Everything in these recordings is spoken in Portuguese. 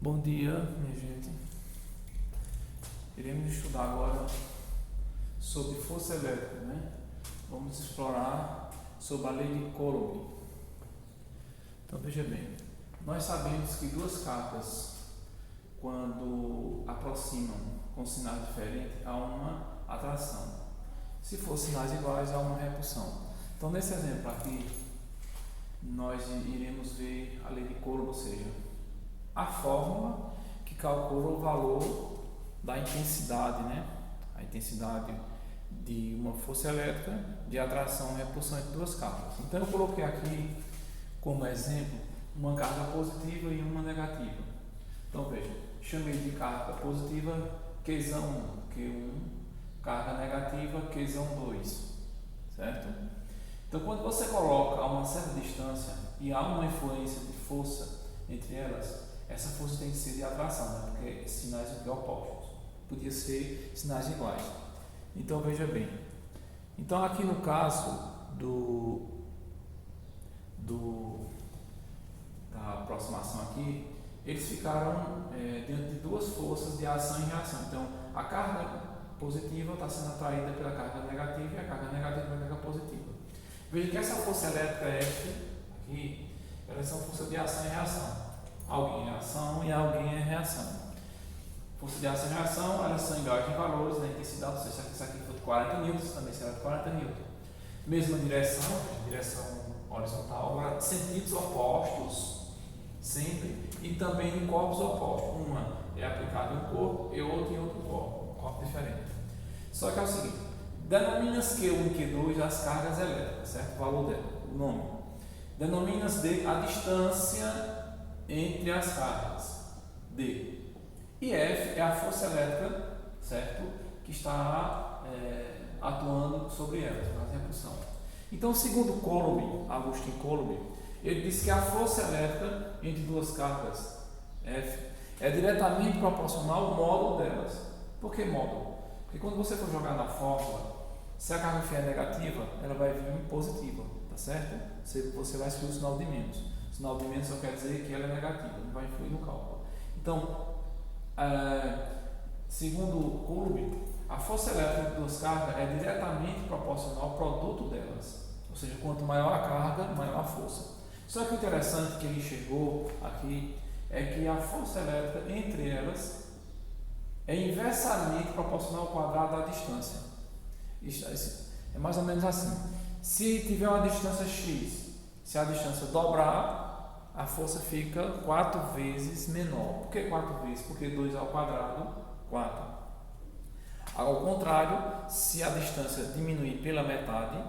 Bom dia, minha gente. Iremos estudar agora sobre força elétrica, né? Vamos explorar sobre a lei de Coulomb. Então veja bem, nós sabemos que duas cargas, quando aproximam com sinais diferentes, há uma atração. Se for sinais iguais, há uma repulsão. Então nesse exemplo aqui, nós iremos ver a lei de Coulomb, ou seja, a fórmula que calcula o valor da intensidade, né? A intensidade de uma força elétrica de atração e repulsão entre duas cargas. Então eu coloquei aqui como exemplo uma carga positiva e uma negativa. Então veja, chamei de carga positiva Qzão 1, Q1, carga negativa Qzão 2, certo? Então quando você coloca a uma certa distância e há uma influência de força entre elas, essa força tem que ser de atração, né? Porque sinais opostos. Podia ser sinais iguais. Então veja bem. Então aqui no caso da aproximação aqui, eles ficaram diante de duas forças de ação e reação. Então a carga positiva está sendo atraída pela carga negativa e a carga negativa pela carga positiva. Veja que essa força elétrica F aqui, elas são forças de ação e reação. Alguém é ação e alguém é reação. Força de ação e reação, elas são iguais em valores, na intensidade, ou seja, se isso aqui for de 40 N, também será de 40 N. Mesma direção horizontal, agora sentidos opostos, sempre, e também em corpos opostos. Uma é aplicada em um corpo e outra em outro corpo, um corpo diferente. Só que é o seguinte, denomina-se Q1 e Q2 as cargas elétricas, certo? O valor dela, o nome. Denomina-se D a distância entre as cargas, D. E F é a força elétrica, certo? Que está atuando sobre elas, na repulsão. Então, segundo Coulomb, Augustin Coulomb, ele diz que a força elétrica entre duas cargas, F, é diretamente proporcional ao módulo delas. Por que módulo? Porque quando você for jogar na fórmula, se a carga é negativa, ela vai vir positiva, tá certo? Você vai excluir o sinal de menos. O sinal de menos só quer dizer que ela é negativa, não vai influir no cálculo. Então, segundo Coulomb, a força elétrica de duas cargas é diretamente proporcional ao produto delas. Ou seja, quanto maior a carga, maior a força. Só que o interessante que ele chegou aqui é que a força elétrica entre elas é inversamente proporcional ao quadrado da distância. Isso é mais ou menos assim. Se tiver uma distância x, se a distância dobrar, a força fica 4 vezes menor. Por que 4 vezes? Porque 2 ao quadrado, 4. Ao contrário, se a distância diminuir pela metade,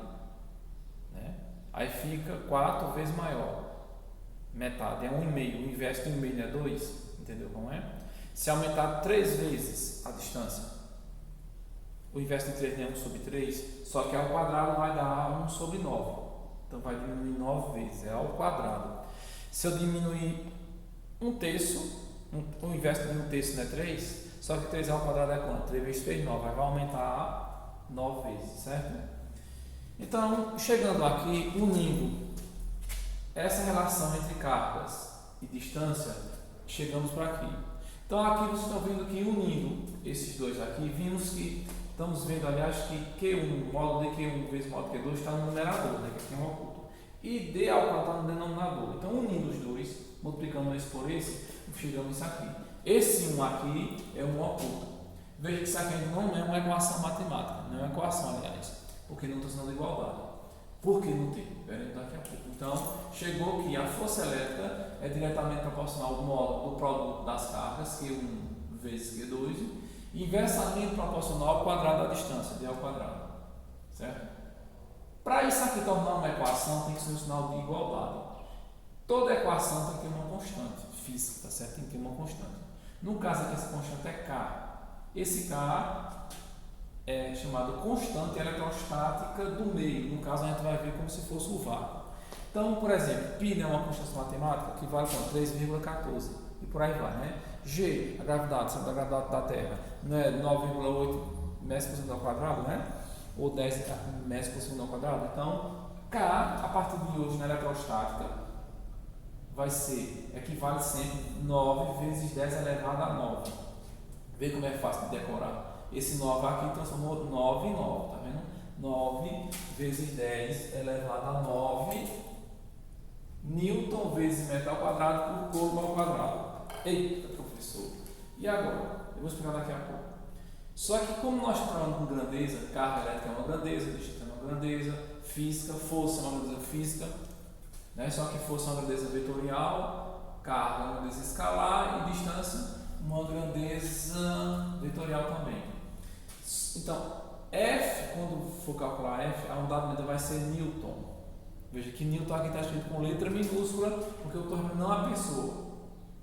né, aí fica 4 vezes maior. Metade é 1,5. O inverso de 1,5 é 2. Entendeu como é? Se aumentar 3 vezes a distância, o inverso de 3 é 1 sobre 3, só que ao quadrado vai dar 1 sobre 9. Então vai diminuir 9 vezes, é ao quadrado. Se eu diminuir 1/3, o inverso de 1/3 não é 3, só que 3 ao quadrado é quanto? 3 vezes 3, 9. Vai aumentar 9 vezes, certo? Então, chegando aqui, unindo essa relação entre cargas e distância, chegamos para aqui. Então aqui vocês estão vendo que unindo esses dois aqui, vimos que estamos vendo, aliás, que Q1, módulo de Q1 vezes módulo de Q2 está no numerador, né, que aqui é um oculto. E D ao quadrado está no denominador. Então, unindo os dois, multiplicando esse por esse, chegamos isso aqui. Esse 1 aqui é um oculto. Veja que isso aqui não é uma equação matemática, não é uma equação, aliás, porque não está sendo igualdade. Por que não tem? Veremos daqui a pouco. Então, chegou que a força elétrica é diretamente proporcional ao módulo do produto das cargas, Q1 vezes Q2, inversamente proporcional ao quadrado da distância, D ao quadrado. Certo? Para isso aqui tornar uma equação, tem que ser um sinal de igualdade. Toda equação tem que ter uma constante física, tá certo? Tem que ter uma constante. No caso aqui, essa constante é K. Esse K é chamado constante eletrostática do meio. No caso, a gente vai ver como se fosse o vácuo. Então, por exemplo, π é uma constante matemática que vale com 3,14 e por aí vai, né? G, a gravidade, sabe, a gravidade da Terra, não é 9,8 metros por segundo ao quadrado, né? Ou 10 metros por segundo ao quadrado. Então, K, a partir de hoje, na eletrostática, equivale sempre 9 vezes 10 elevado a 9. Vê como é fácil de decorar. Esse 9 aqui transformou 9 em 9, tá vendo? 9 vezes 10 elevado a 9 Newton vezes metro ao quadrado por coulomb ao quadrado. Eita, professor! E agora? Eu vou explicar daqui a pouco. Só que como nós estamos trabalhando com grandeza, carga elétrica é uma grandeza, distância é uma grandeza, física, força é uma grandeza física, né? Só que força é uma grandeza vetorial, carga é uma grandeza escalar e distância uma grandeza vetorial também. Então, F, quando for calcular F, a unidade medida vai ser Newton. Veja que Newton aqui está escrito com letra minúscula, porque eu estou não a pessoa,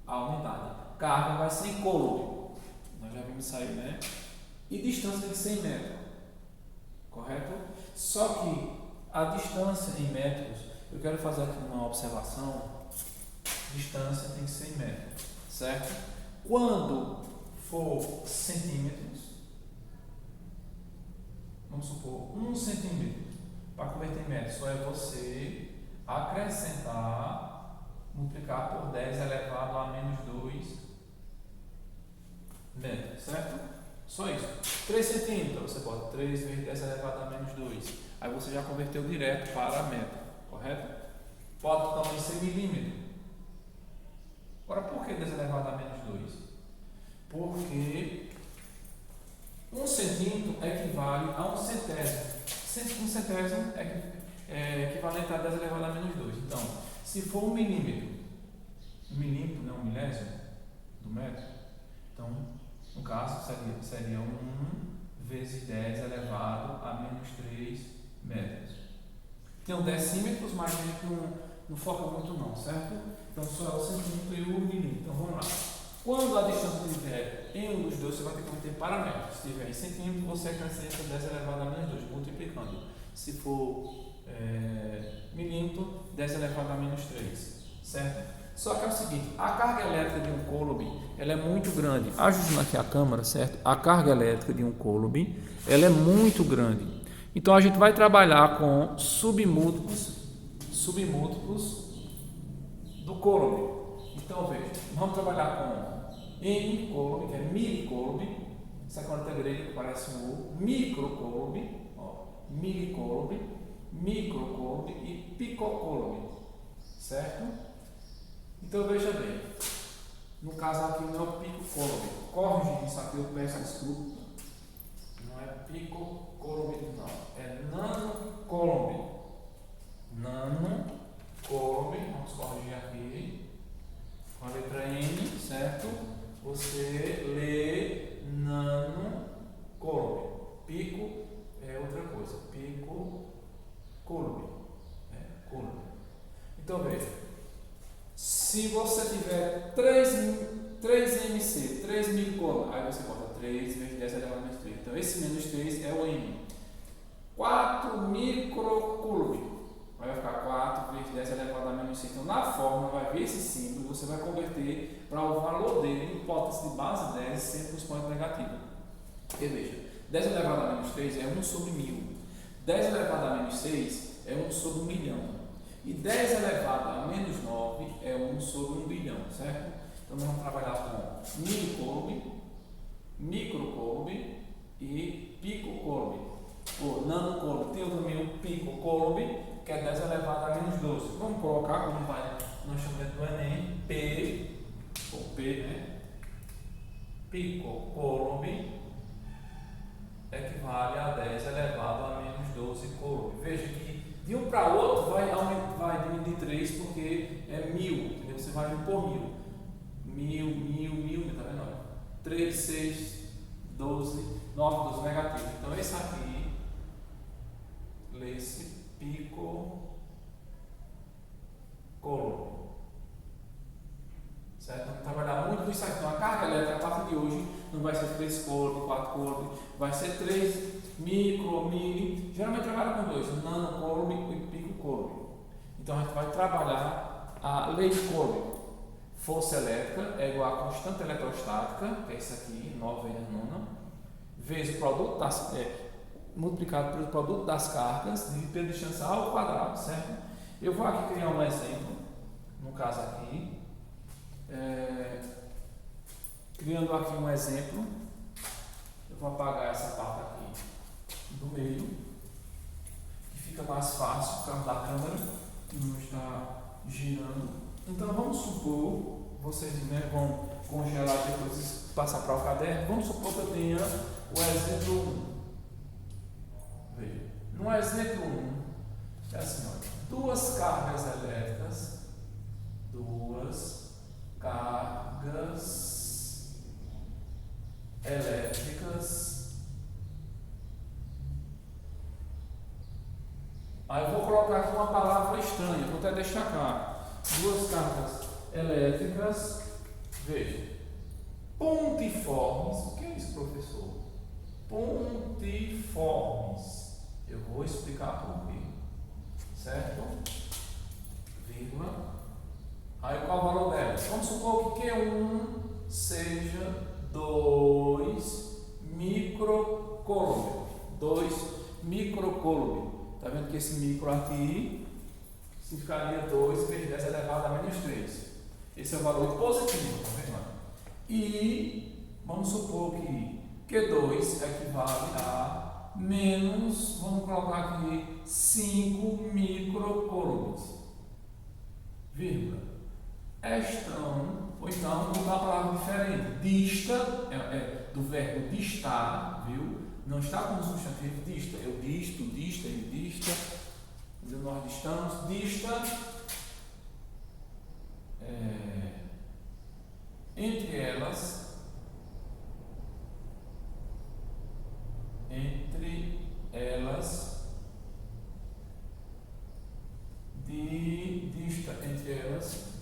a unidade. Carga vai ser em coulomb, nós já vimos isso aí, né? E distância de 100 metros, correto? Só que a distância em metros, eu quero fazer aqui uma observação, distância em 100 metros, certo? Quando for centímetros, vamos supor 1 centímetro, para converter em metros, só é você acrescentar, multiplicar por 10 elevado a menos 2 metros, certo? Só isso. 3 centímetros, você bota 3 vezes 10 elevado a menos 2. Aí você já converteu direto para metro, correto? Pode também ser milímetro. Agora, por que 10 elevado a menos 2? Porque 1 centímetro equivale a 1 centésimo. 1 centésimo é equivalente a 10 elevado a menos 2. Então, se for 1 milímetro, 1 milímetro, não 1 milésimo do metro, então, no caso, seria 1 vezes 10 elevado a menos 3 metros. Tem um decímetros, mas a gente não foca muito não, certo? Então, só é o centímetro e o milímetro. Então, vamos lá. Quando a distância estiver em um dos dois, você vai ter que converter para metros. Se estiver em centímetro, você acrescenta 10 elevado a menos 2, multiplicando. Se for milímetro, 10 elevado a menos 3, certo? Só que é o seguinte, a carga elétrica de um coulomb, ela é muito grande. Ajustando aqui a câmera, certo? A carga elétrica de um coulomb, ela é muito grande. Então, a gente vai trabalhar com submúltiplos do coulomb. Então, veja, vamos trabalhar com M coulomb, que é milicoulomb, essa aqui é uma letra grega que parece um U, microcoulomb, milicoulomb, microcoulomb e picocoulomb, certo? Então, veja bem, no caso aqui não é o picocoulomb, corrigindo isso aqui eu peço desculpa, não é picocoulomb não, é nanocoulomb, vamos corrigir aqui. Com a letra N, certo? Você lê nanocoulomb. Pico é outra coisa. Picocoulomb. Coulomb. Então veja. Se você tiver 3 MC, 3 mil coulomb, aí você bota 3 vezes 10 elevado a menos 3. Então esse menos 3 é o M. 4 microcoulomb. Vai ficar 4 vezes 10 elevado a menos 5. Então, na fórmula, vai ver esse símbolo, você vai converter para o valor dele em hipótese de base 10, sempre com expoente negativo. Porque veja, 10 elevado a menos 3 é 1 sobre 1000. 10 elevado a menos 6 é 1 sobre 1 milhão. E 10 elevado a menos 9 é 1 sobre 1 bilhão, certo? Então, nós vamos trabalhar com milicoulomb, microcoulomb e picocoulomb. O nanocoulomb tem também o picocoulomb, que é 10 elevado a menos 12. Vamos colocar como vai no chamamento do Enem, P, né? Picocoulomb equivale a 10 elevado a menos 12 coulomb. Veja que de um para outro vai diminuir de 3 porque é 1000, entendeu? Você vai vir por 1000. 1000, tá vendo? 3, 6, 12, 9, 12 negativo. Então esse aqui, lê-se picocoulomb. Certo? Vamos trabalhar muito com isso aqui. Então, a carga elétrica a partir de hoje não vai ser 3 coulomb, 4 coulomb, vai ser 3 micro, mili. Geralmente trabalha com 2, nanocoulomb e picocoulomb. Então, a gente vai trabalhar a lei de Coulomb. Força elétrica é igual a constante eletrostática, que é isso aqui, 9 vezes 9, vezes o produto multiplicado pelo produto das cargas, dividido pela distância ao quadrado, certo? Eu vou aqui criar um exemplo, no caso aqui, criando aqui um exemplo, eu vou apagar essa parte aqui do meio, que fica mais fácil por causa da câmera, que não está girando. Então vamos supor, vocês vão congelar depois passar para o caderno, vamos supor que eu tenha o exemplo 1. Veja, no exemplo 1, é assim, olha, duas cargas elétricas aí eu vou colocar aqui uma palavra estranha, vou até destacar. Duas cargas elétricas, veja, pontiformes. O que é isso, professor? Pontiformes. Eu vou explicar por quê. Certo? Vírgula. Aí qual é o valor delas? Vamos supor que Q1 seja 2 microcoulomb. 2 microcoulomb. Está vendo que esse micro aqui significaria 2 vezes 10 elevado a menos 3. Esse é o valor positivo, tá vendo? E vamos supor que Q2 equivale a menos, vamos colocar aqui, 5 microcoulombs. Vírgula. Estão, ou então vou dar uma palavra diferente. Dista, do verbo distar, viu? Não está como substantivo dista. Eu disto, dista, ele dista. Nós distamos. Dista. Entre elas. Dista entre elas.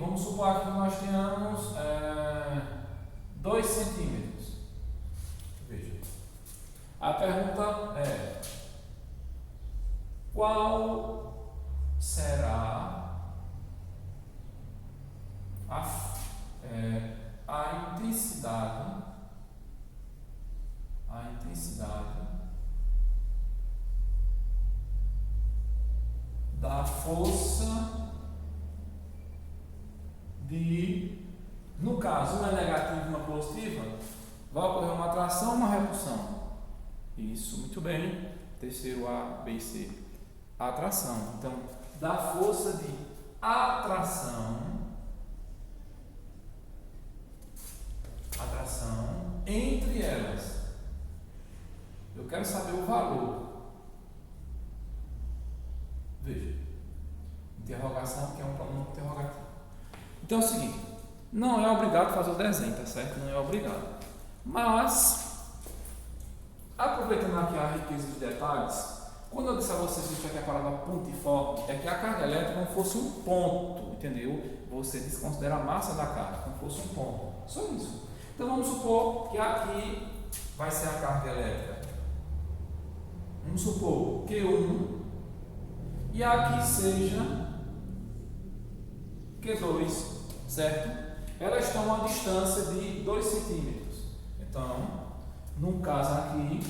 Vamos supor que nós tenhamos 2 centímetros. Veja. A pergunta é: qual será a intensidade da força no caso, uma negativa e uma positiva, vai ocorrer uma atração ou uma repulsão? Isso, muito bem. Terceiro A, B e C. Atração. Então, da força de atração entre elas. Eu quero saber o valor. Veja. Interrogação, que é um pronome interrogativo. Então é o seguinte, não é obrigado fazer o desenho, tá certo? Não é obrigado. Mas, aproveitando aqui a riqueza de detalhes, quando eu disser a vocês que isso aqui é a palavra pontiforme, é que a carga elétrica não fosse um ponto, entendeu? Você desconsidera a massa da carga, como fosse um ponto. Só isso. Então vamos supor que aqui vai ser a carga elétrica. Vamos supor Q1 e aqui seja Q2. Certo? Elas estão a uma distância de 2 centímetros. Então, no caso aqui,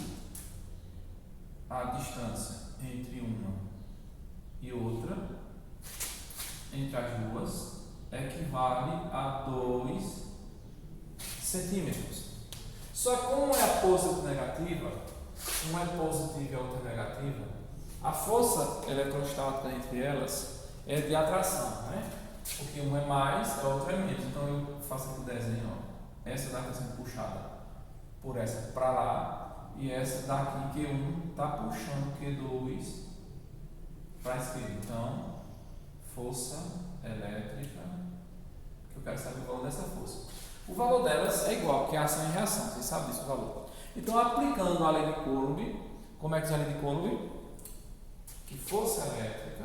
a distância entre uma e outra, entre as duas, equivale a 2 centímetros. Só que como é positiva e negativa, uma é positiva e a outra é negativa, a força eletrostática entre elas é de atração, né? Porque uma é mais, a outra é menos. Então eu faço aqui o desenho, ó. Essa daqui está sendo puxada por essa para lá, e essa daqui Q1 está puxando Q2 para a esquerda. Então, força elétrica, que eu quero saber o valor dessa força. O valor delas é igual, porque é ação e reação, vocês sabem disso, o valor. Então, aplicando a lei de Coulomb, como é que é a lei de Coulomb? Que força elétrica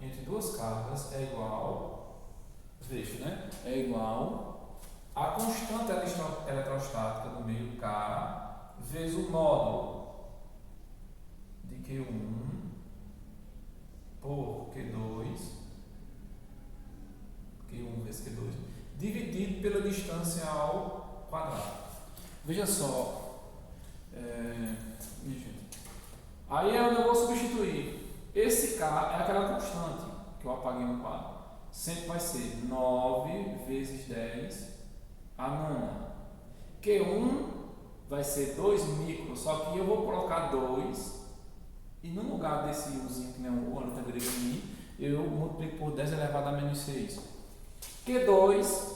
entre duas cargas é igual, veja, né? É igual a constante eletrostática do meio K vezes o módulo de Q1 por Q2 vezes Q2 dividido pela distância ao quadrado. Veja só, aí é onde eu vou substituir. Esse K é aquela constante que eu apaguei um quadro. Sempre vai ser 9 vezes 10 a nona. Q1 vai ser 2 micros, só que eu vou colocar 2 e no lugar desse uzinho que nem o letra grega mi, eu multiplico por 10 elevado a menos 6. Q2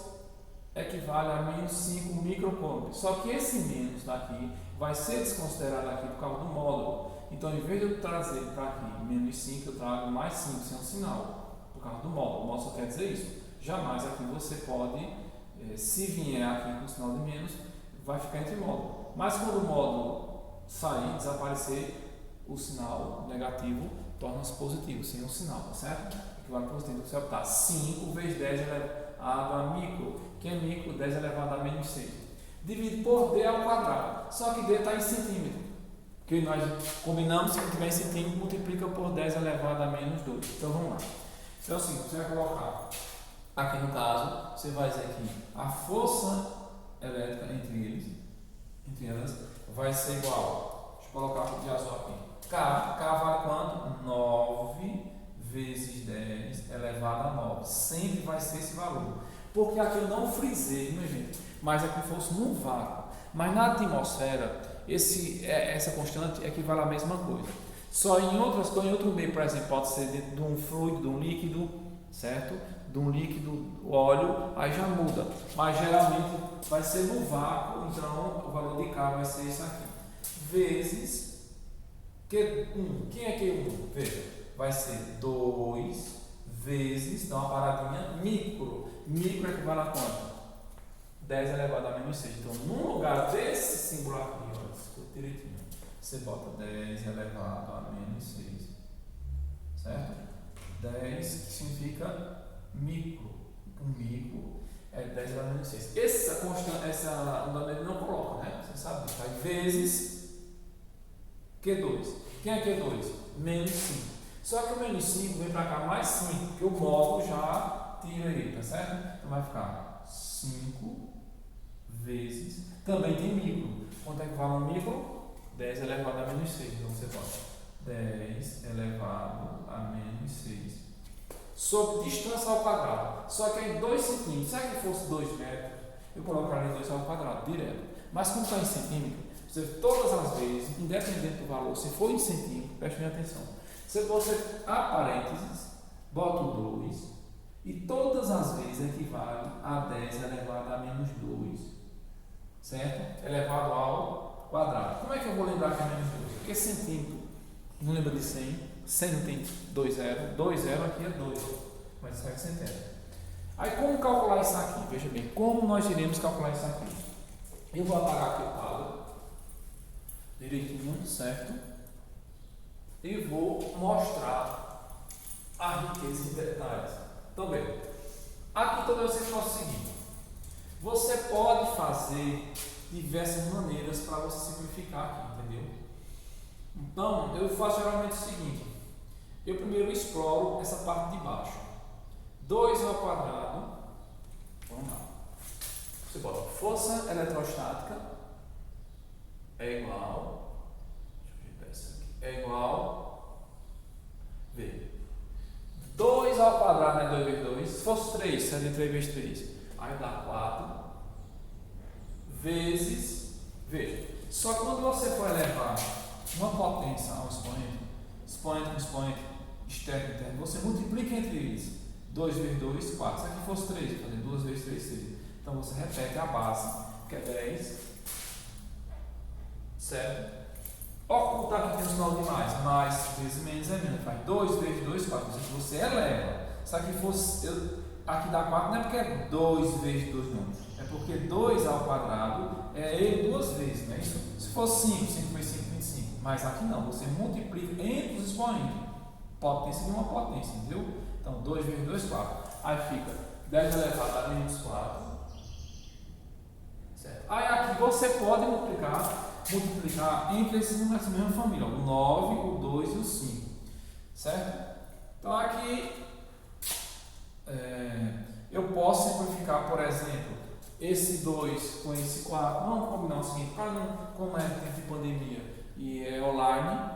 equivale a menos 5 microcoulombs. Só que esse menos daqui vai ser desconsiderado aqui por causa do módulo. Então, em vez de eu trazer para aqui menos 5, eu trago mais 5 sem um sinal, por causa do módulo. O módulo só quer dizer isso. Jamais aqui você pode, se vier aqui com o sinal de menos, vai ficar entre módulo. Mas quando o módulo sair, desaparecer, o sinal negativo torna-se positivo, sem um sinal, tá certo? Equivale a positivo. Então, você vai optar 5 vezes 10 elevado a micro, que é micro, 10 elevado a menos 6. Dividido por d ao quadrado. Só que d está em centímetro. Que nós combinamos que tiver em centímetro, multiplica por 10 elevado a menos 2. Então vamos lá. Então assim, você vai colocar aqui no caso, você vai dizer que a força elétrica entre elas vai ser igual. Deixa eu colocar de azul aqui. K vale quanto? 9 vezes 10 elevado a 9. Sempre vai ser esse valor. Porque aqui eu não frisei, minha gente, mas aqui fosse num vácuo. Mas na atmosfera, essa constante equivale à mesma coisa. Só em outro meio, por exemplo, pode ser dentro de um fluido, de um líquido, certo? De um líquido, óleo, aí já muda. Mas geralmente vai ser no vácuo, então o valor de K vai ser esse aqui. Vezes Q1. Quem é Q1? Veja, vai ser 2 vezes, dá uma paradinha, micro. Micro equivale a quanto? 10 elevado a menos 6. Então, no lugar desse símbolo aqui, olha, ficou direitinho, você bota 10 elevado a menos 6. Certo? 10 que significa micro. Um micro é 10 elevado a menos 6. Essa unidade não coloca, né? Você sabe disso. Aí, vezes Q2. Quem é Q2? Menos 5. Só que o menos 5 vem para cá mais 5, porque o módulo já tira ele, tá certo? Então vai ficar 5 vezes. Também tem micro. Quanto é que vale um micro? 10 elevado a menos 6. Então você bota 10 elevado a menos 6. Sobre distância ao quadrado. Só que aí 2 centímetros. Se que fosse 2 metros, eu colocaria 2 ao quadrado, direto. Mas como está em centímetro, você, todas as vezes, independente do valor, se for em centímetro, preste bem atenção. Se você a parênteses, bota o 2 e todas as vezes equivale a 10 elevado a menos 2, certo? Elevado ao quadrado. Como é que eu vou lembrar que é menos 2? Porque centímetro, não lembra de 100, 100 não tem 2 zero, 2 zero aqui é 2, mas sai centésimo. Aí como calcular isso aqui? Veja bem, como nós iremos calcular isso aqui? Eu vou apagar aqui o quadro, direitinho, certo? E vou mostrar a riqueza em detalhes. Então, bem, aqui também você faz o seguinte: você pode fazer diversas maneiras para você simplificar aqui, entendeu? Então, eu faço geralmente o seguinte: eu primeiro exploro essa parte de baixo. 2 ao quadrado, vamos lá. Você bota força eletrostática é igual. É igual, vê, 2 ao quadrado é 2 vezes 2, se fosse 3, seria 3 vezes 3, aí dá 4, vezes, veja, só que quando você for elevar uma potência a um expoente, expoente com expoente, externo e interno, você multiplica entre eles, 2 vezes 2, 4, se aqui fosse 3, fazer 2 vezes 3, 6, então você repete a base, que é 10, certo? Ocultar aqui tem um sinal de mais vezes menos é menos, faz 2 vezes 2, 4, você eleva. Se aqui fosse, aqui dá 4, não é porque é 2 vezes 2 não, é porque 2 ao quadrado é ele 2 vezes, não é isso? Se fosse 5, 5 vezes 5, 25, mas aqui não, você multiplica entre os expoentes, potência de uma potência, entendeu? Então 2 vezes 2, 4, aí fica 10 elevado a menos 4, certo? Aí aqui você pode multiplicar entre esses números da mesma família, o 9, o 2 e o 5, certo? Então aqui eu posso simplificar, por exemplo, esse 2 com esse 4, vamos combinar o seguinte, para não, como é tempo de pandemia e é online,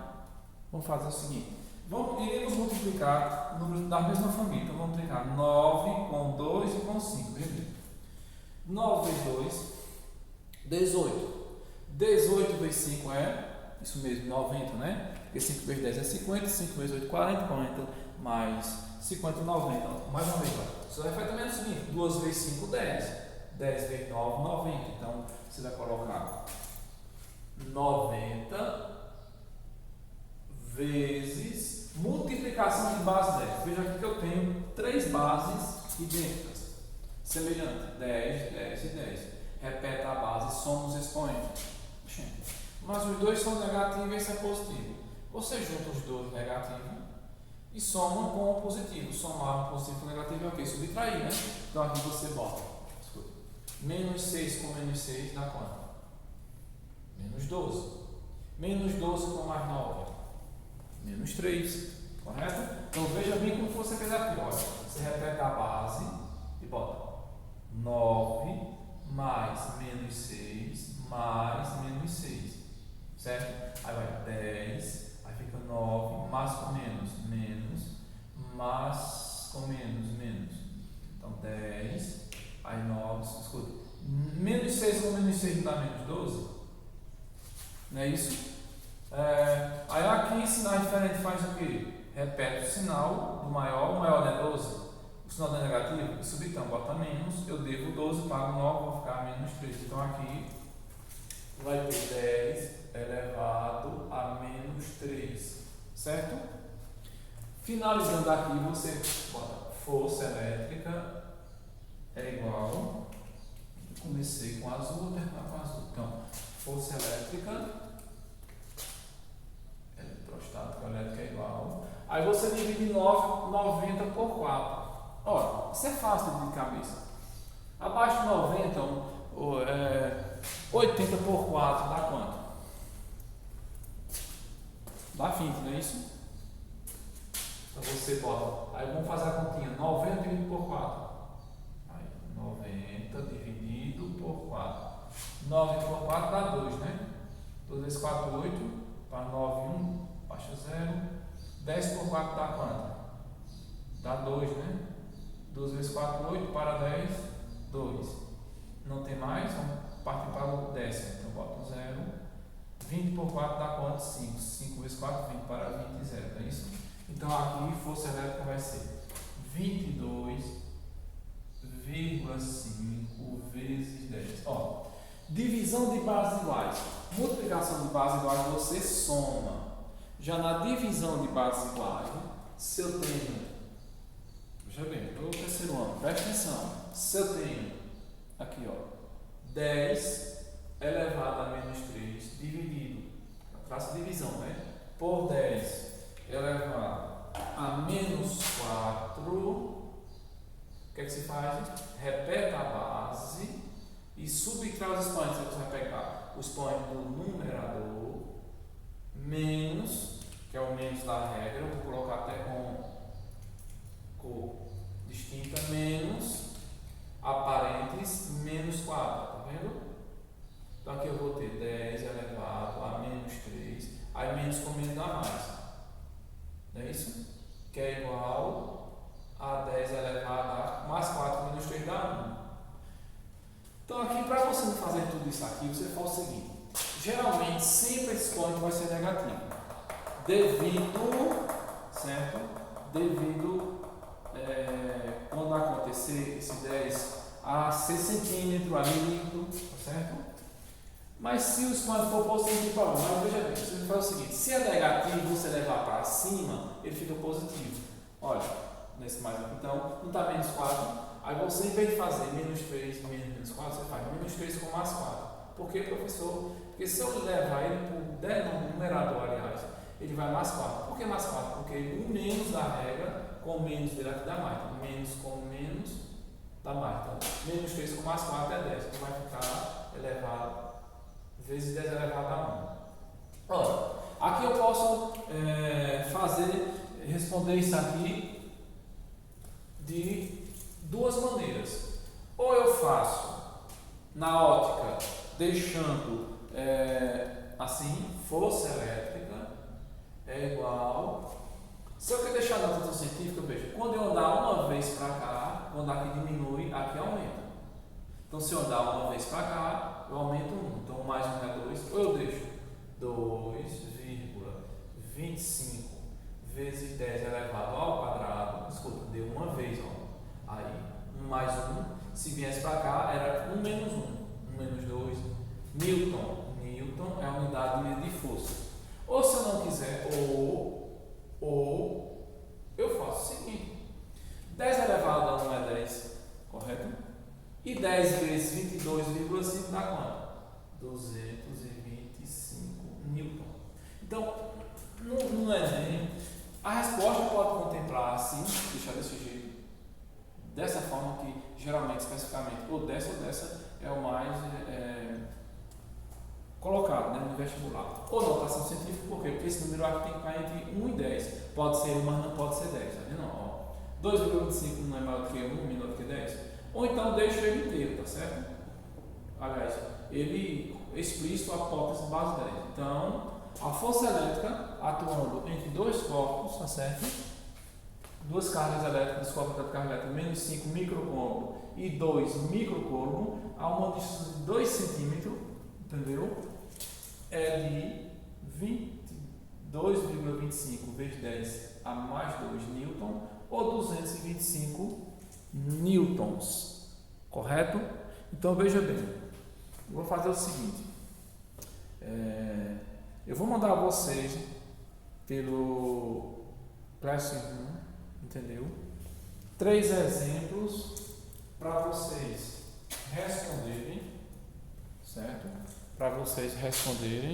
vamos fazer o seguinte, Iremos multiplicar números da mesma família. Então vamos multiplicar 9 com 2 e com 5. Veja bem. 9 vezes 2, 18. 18 vezes 5 é, isso mesmo, 90, né? Porque 5 vezes 10 é 50, 5 vezes 8 40, 40 mais 50, 90. Mais uma vez, você vai fazer também o seguinte: 2 vezes 5, 10. 10 vezes 9, 90. Então você vai colocar 90 vezes multiplicação de base 10. Veja aqui que eu tenho 3 bases idênticas, semelhantes: 10, 10 e 10. Repete a base, soma os expoentes. Mas os dois são negativos e esse é positivo. Você junta os dois negativos e soma com o positivo. Somar o positivo com o negativo é o quê? Subtrair, né? Então aqui você bota, escuta, menos 6 com menos 6 dá quanto? Menos 12. Menos 12 com mais 9. Menos 3. Correto? Então veja bem como você fez aqui. Olha, você repete a base e bota 9 mais menos 6 mais menos 6. Certo? Aí vai 10. Aí fica 9. Mais com menos, menos. Mais com menos, menos. Então 10. Aí 9. Escuta. Menos 6 com menos 6 não dá menos 12? Não é isso? Aí aqui, sinal diferente faz o quê? Repete o sinal do maior, o maior não é 12, o sinal do negativo, e subitão, bota menos, eu devo 12, pago 9, vou ficar menos 3. Então aqui vai ter 10 elevado a menos 3, certo? Finalizando aqui, você bota força elétrica é igual, eu comecei com azul, vou terminar com azul. Então, força elétrica, eletrostática elétrica é igual. Aí você divide 90 por 4. Olha, isso é fácil de cabeça. Abaixo de 90, 80 por 4 dá quanto? Dá 20, não é isso? Então você bota. Aí vamos fazer a continha: 90 dividido por 4. Aí, 90 dividido por 4. 9 por 4 dá 2, né? 2 vezes 4, 8. Para 9, 1, baixa 0. 10 por 4 dá quanto? Dá 2, né? 2 vezes 4, 8. Para 10, 2. Não tem mais? Vamos partir para o décimo. Então bota 0. 20 por 4 dá quanto? 5. 5 vezes 4, 20 para 20 e 0. Não é isso? Então aqui força elétrica vai ser 22,5 vezes 10. Ó, divisão de bases iguais. Multiplicação de bases iguais você soma. Já na divisão de bases iguais, se eu tenho, veja bem, estou no terceiro ano, presta atenção. Se eu tenho aqui, ó, 10 elevado a menos 3 dividido, traço divisão, né? Por 10 elevado a menos 4, o que é que se faz? Repete a base e subtrai os expoentes. Você vai pegar o expoente do numerador menos, que é o menos da regra, eu vou colocar até com cor distinta, menos a parênteses menos 4, tá vendo? Então aqui eu vou ter 10 elevado a menos 3, aí menos com menos dá mais, não é isso? Que é igual a 10 elevado a mais 4 menos 3 dá 1. Então aqui, para você não fazer tudo isso aqui, você faz o seguinte: geralmente sempre esse expoente vai ser negativo, devido, certo? Devido, quando acontecer esse 10 a ser centímetro, a milímetro, certo? Mas se o expoente for positivo para 1, mas veja bem, você faz o seguinte: se é negativo, você levar para cima, ele fica positivo. Olha, nesse mais aqui, então, não está menos 4. Aí você, em vez de fazer menos 3, menos 4, você faz menos 3 com mais 4. Por quê, professor? Porque se eu levar ele para o numerador, aliás, ele vai mais 4. Por que mais 4? Porque o menos da regra com o menos dele aqui dá mais. Então, menos com menos dá mais. Então, menos 3 com mais 4 é 10. Então, vai ficar elevado, vezes 10 elevado a 1. Ora, aqui eu posso responder isso aqui de duas maneiras. Ou eu faço na ótica deixando assim, força elétrica é igual Se eu quero deixar a notação científica, veja, quando eu andar uma vez para cá, quando aqui diminui, aqui aumenta. Então, se eu andar uma vez para cá, eu aumento 1. Então, mais 1 é 2. Ou eu deixo 2,25 vezes 10 elevado ao quadrado. Desculpa, deu uma vez. Ó. Aí, 1 mais 1. Se viesse para cá, era 1 menos 1. 1 menos 2. Newton. Newton é a unidade de força. Ou se eu não quiser, ou eu faço o seguinte: 10 elevado a 1 é 10, correto? E 10 vezes 22,5 dá quanto? 225 Newton. Então, no Enem, a resposta pode contemplar assim, deixar desse jeito, dessa forma que geralmente, especificamente, ou dessa é o mais colocado, né, no vestibular. Ou notação científica, por quê? Porque esse número aqui tem que ficar entre 1 e 10. Pode ser 1, mas não pode ser 10. Tá vendo? Ó, 2,25 não é maior do que 1, menor do que 10. Ou então deixa ele inteiro, tá certo? Aliás, ele explícito a hipótese base 10. Então, a força elétrica atuando entre dois corpos, tá certo? Duas cargas elétricas, corpo de carga elétrica, menos 5 microcoulomb e 2 microcoulomb, a uma distância de 2 centímetros, entendeu? É de 22,25 vezes 10 a mais 2 newton, ou 225 newtons, correto? Então veja bem, eu vou fazer o seguinte, eu vou mandar a vocês pelo Classroom, entendeu? 3 exemplos para vocês responderem, certo? Para vocês responderem.